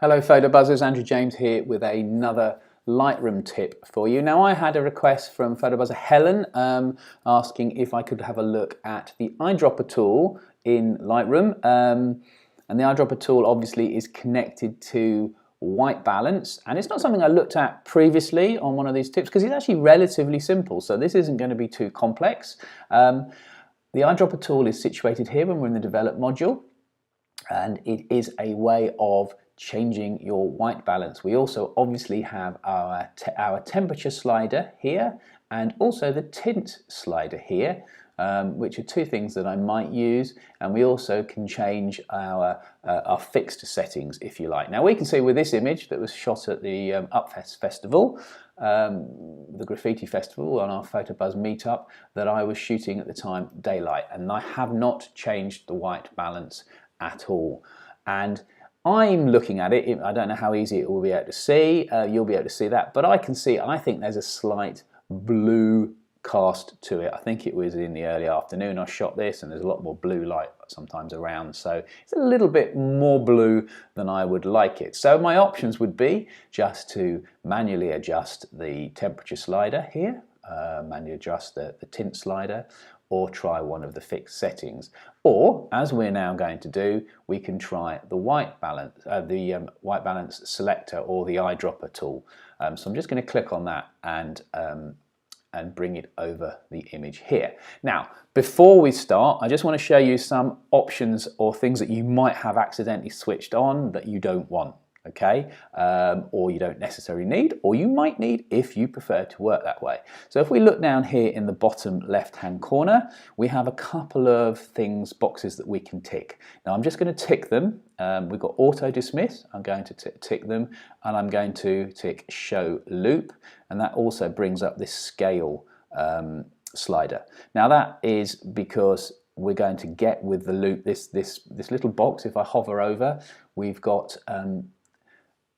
Hello photo buzzers, Andrew James here with another Lightroom tip for you. Now I had a request from photo buzzer Helen asking if I could have a look at the eyedropper tool in Lightroom. And the eyedropper tool obviously is connected to white balance, and it's not something I looked at previously on one of these tips because it's actually relatively simple, so this isn't going to be too complex. The eyedropper tool is situated here when we're in the develop module, and it is a way of changing your white balance. We also obviously have our temperature slider here and also the tint slider here, which are two things that I might use, and we also can change our fixed settings if you like. Now we can see with this image that was shot at the Upfest Festival, the graffiti festival on our PhotoBuzz meetup, that I was shooting at the time daylight, and I have not changed the white balance at all. And I'm looking at it, I don't know how easy it will be able to see, you'll be able to see that, but I can see, I think there's a slight blue cast to it. I think it was in the early afternoon I shot this, and there's a lot more blue light sometimes around, so it's a little bit more blue than I would like it. So my options would be just to manually adjust the temperature slider here, manually adjust the tint slider, or try one of the fixed settings. Or, as we're now going to do, we can try the white balance, white balance selector or the eyedropper tool. So I'm just going to click on that and bring it over the image here. Now, before we start, I just want to show you some options or things that you might have accidentally switched on that you don't want. Okay, or you don't necessarily need, or you might need if you prefer to work that way. So if we look down here in the bottom left hand corner, we have a couple of things, boxes that we can tick. Now I'm just going to tick them. We've got auto dismiss, I'm going to tick them, and I'm going to tick show loop, and that also brings up this scale slider. Now that is because we're going to get with the loop this little box. If I hover over, we've got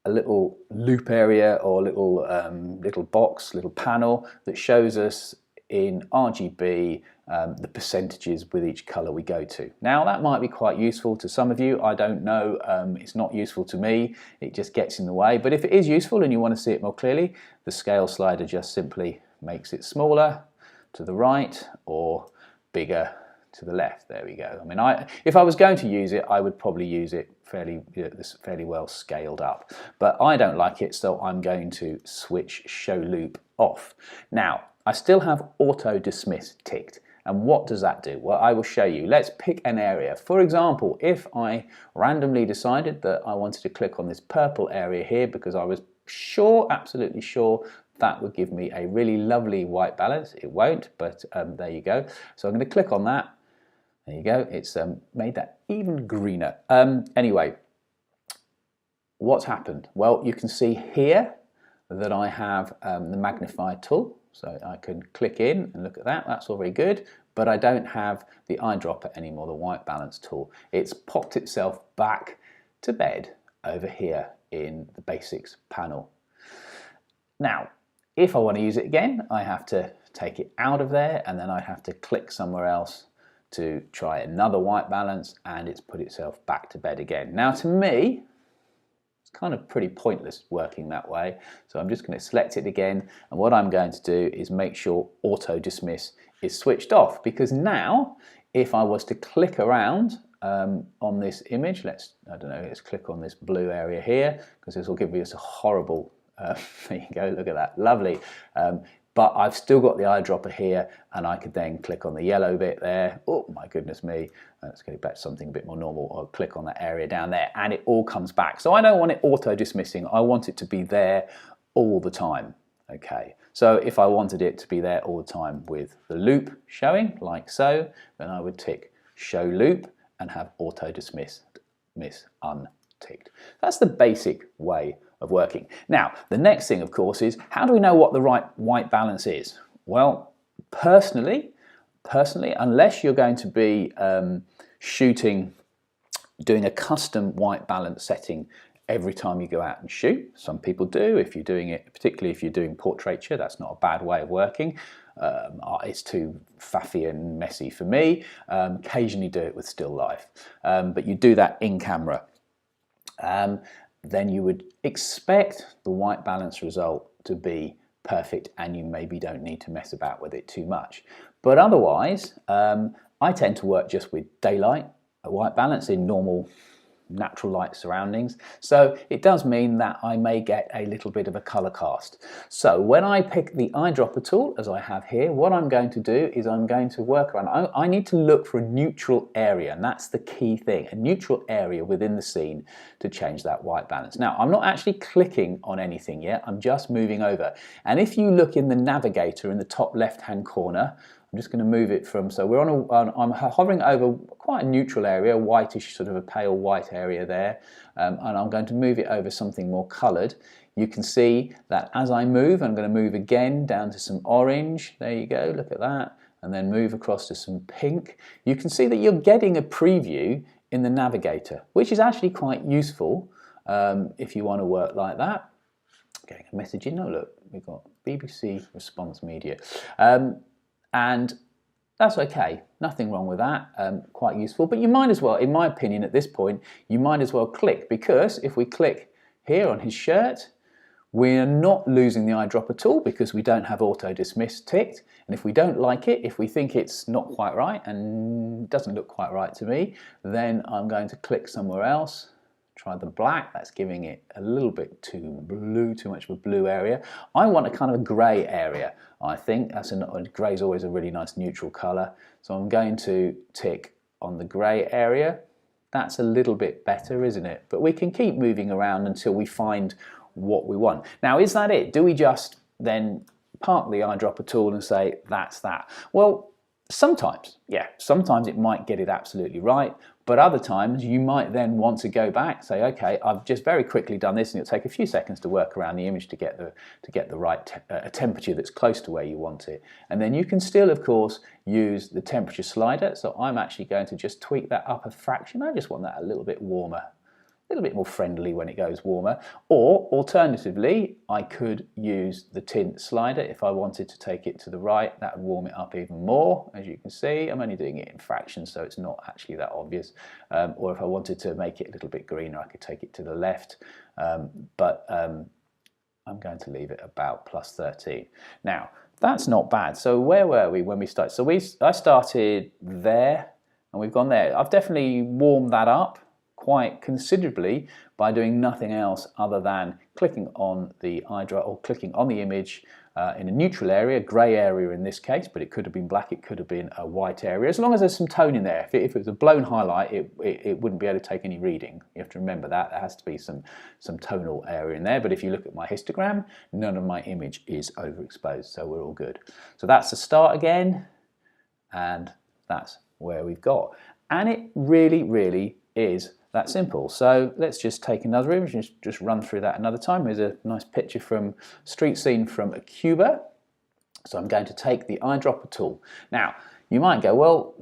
a little loop area or little box, little panel that shows us in RGB the percentages with each color we go to. Now that might be quite useful to some of you, I don't know, it's not useful to me, it just gets in the way, but if it is useful and you want to see it more clearly, the scale slider just simply makes it smaller to the right or bigger to the left. There we go. I mean, if I was going to use it, I would probably use it fairly well scaled up, but I don't like it, so I'm going to switch show loop off. Now, I still have auto dismiss ticked, and what does that do? Well, I will show you. Let's pick an area. For example, if I randomly decided that I wanted to click on this purple area here because I was sure, absolutely sure, that would give me a really lovely white balance. It won't, but there you go. So I'm going to click on that. There you go, it's made that even greener. Anyway, what's happened? Well, you can see here that I have the magnify tool, so I can click in and look at that, that's all very good, but I don't have the eyedropper anymore, the white balance tool. It's popped itself back to bed over here in the basics panel. Now, if I want to use it again, I have to take it out of there, and then I have to click somewhere else to try another white balance, and it's put itself back to bed again. Now to me, it's kind of pretty pointless working that way, so I'm just going to select it again, and what I'm going to do is make sure auto dismiss is switched off, because now if I was to click around on this image, let's click on this blue area here, because this will give us a horrible there you go, look at that, lovely. But I've still got the eyedropper here, and I could then click on the yellow bit there. Oh my goodness me, let's get it back to something a bit more normal. I'll click on that area down there and it all comes back. So I don't want it auto dismissing, I want it to be there all the time. Okay, so if I wanted it to be there all the time with the loop showing, like so, then I would tick show loop and have auto dismiss unticked. That's the basic way of working. Now, the next thing, of course, is how do we know what the right white balance is? Well, personally, unless you're going to be doing a custom white balance setting every time you go out and shoot. Some people do. If you're doing it, particularly if you're doing portraiture, that's not a bad way of working. It's too faffy and messy for me. Occasionally do it with still life, but you do that in camera. then you would expect the white balance result to be perfect, and you maybe don't need to mess about with it too much. But otherwise, I tend to work just with daylight, a white balance in normal natural light surroundings. So it does mean that I may get a little bit of a color cast. So when I pick the eyedropper tool, as I have here, what I'm going to do is I'm going to work around. I need to look for a neutral area, and that's the key thing, a neutral area within the scene to change that white balance. Now, I'm not actually clicking on anything yet, I'm just moving over. And if you look in the navigator in the top left-hand corner, I'm just going to move it from, so we're I'm hovering over quite a neutral area, whitish, sort of a pale white area there, and I'm going to move it over something more coloured. You can see that as I move, I'm going to move again down to some orange, there you go, look at that, and then move across to some pink. You can see that you're getting a preview in the navigator, which is actually quite useful if you want to work like that. Getting a message in, oh look, we've got BBC Response Media. And that's okay, nothing wrong with that, quite useful. But you might as well, in my opinion at this point, you might as well click, because if we click here on his shirt, we're not losing the eyedropper tool because we don't have auto dismiss ticked. And if we don't like it, if we think it's not quite right and doesn't look quite right to me, then I'm going to click somewhere else. Try the black, that's giving it a little bit too blue, too much of a blue area. I want a kind of a grey area, I think. Grey is always a really nice neutral colour. So I'm going to tick on the grey area. That's a little bit better, isn't it? But we can keep moving around until we find what we want. Now, is that it? Do we just then park the eyedropper tool and say, that's that? Well, sometimes, yeah, sometimes it might get it absolutely right, but other times you might then want to go back, say, okay, I've just very quickly done this, and it'll take a few seconds to work around the image to get the right temperature that's close to where you want it. And then you can still, of course, use the temperature slider. So I'm actually going to just tweak that up a fraction. I just want that a little bit warmer, a little bit more friendly when it goes warmer. Or alternatively, I could use the tint slider. If I wanted to take it to the right, that would warm it up even more. As you can see, I'm only doing it in fractions, so it's not actually that obvious. Or if I wanted to make it a little bit greener, I could take it to the left. But I'm going to leave it about plus 13. Now, that's not bad. So where were we when we started? So I started there, and we've gone there. I've definitely warmed that up quite considerably by doing nothing else other than clicking on the eyedropper or clicking on the image in a neutral area, grey area in this case, but it could have been black, it could have been a white area, as long as there's some tone in there. If it was a blown highlight, it wouldn't be able to take any reading. You have to remember that. There has to be some tonal area in there, but if you look at my histogram, none of my image is overexposed, so we're all good. So that's the start again, and that's where we've got. And it really, really is that simple. So let's just take another image and just run through that another time. Here's a nice picture from street scene from Cuba. So I'm going to take the eyedropper tool. Now, you might go, well,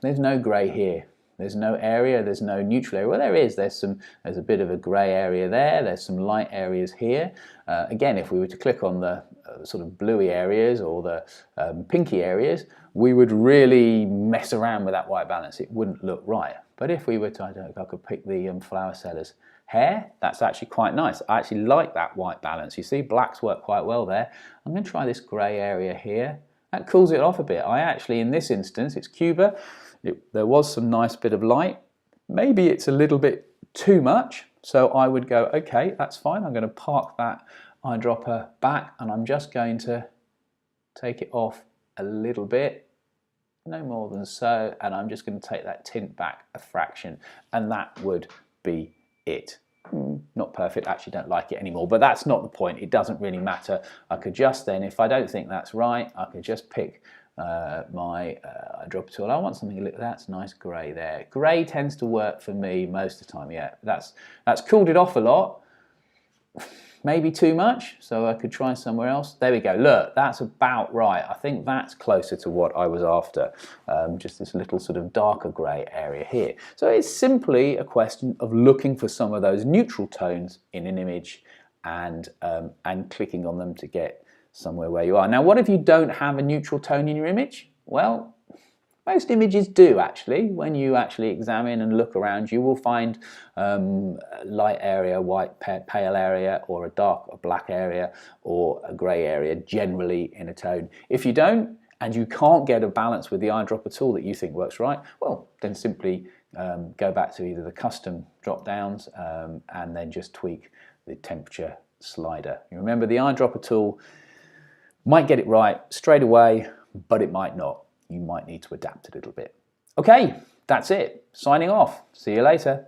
there's no grey here. There's no area, there's no neutral area. Well, there is. There's a bit of a grey area there. There's some light areas here. Again, if we were to click on the sort of bluey areas or the pinky areas, we would really mess around with that white balance. It wouldn't look right. But if we were to, I don't know, if I could pick the flower seller's hair, that's actually quite nice. I actually like that white balance. You see, blacks work quite well there. I'm going to try this grey area here. That cools it off a bit. I actually, in this instance, it's Cuba. There was some nice bit of light. Maybe it's a little bit too much. So I would go, okay, that's fine. I'm going to park that eyedropper back, and I'm just going to take it off a little bit. No more than so, and I'm just going to take that tint back a fraction, and that would be it. Not perfect, actually don't like it anymore, but that's not the point. It doesn't really matter. I could just then, if I don't think that's right, I could just pick my eyedropper tool. I want something, look, that's nice grey there. Grey tends to work for me most of the time. Yeah, that's cooled it off a lot. Maybe too much, so I could try somewhere else. There we go, look, that's about right. I think that's closer to what I was after, just this little sort of darker grey area here. So it's simply a question of looking for some of those neutral tones in an image and clicking on them to get somewhere where you are. Now, what if you don't have a neutral tone in your image? Well, Most images do actually. When you actually examine and look around, you will find a light area, white, pale area, or a dark or black area, or a grey area, generally in a tone. If you don't, and you can't get a balance with the eyedropper tool that you think works right, well, then simply go back to either the custom drop downs and then just tweak the temperature slider. You remember, the eyedropper tool might get it right straight away, but it might not. You might need to adapt a little bit. Okay, that's it. Signing off. See you later.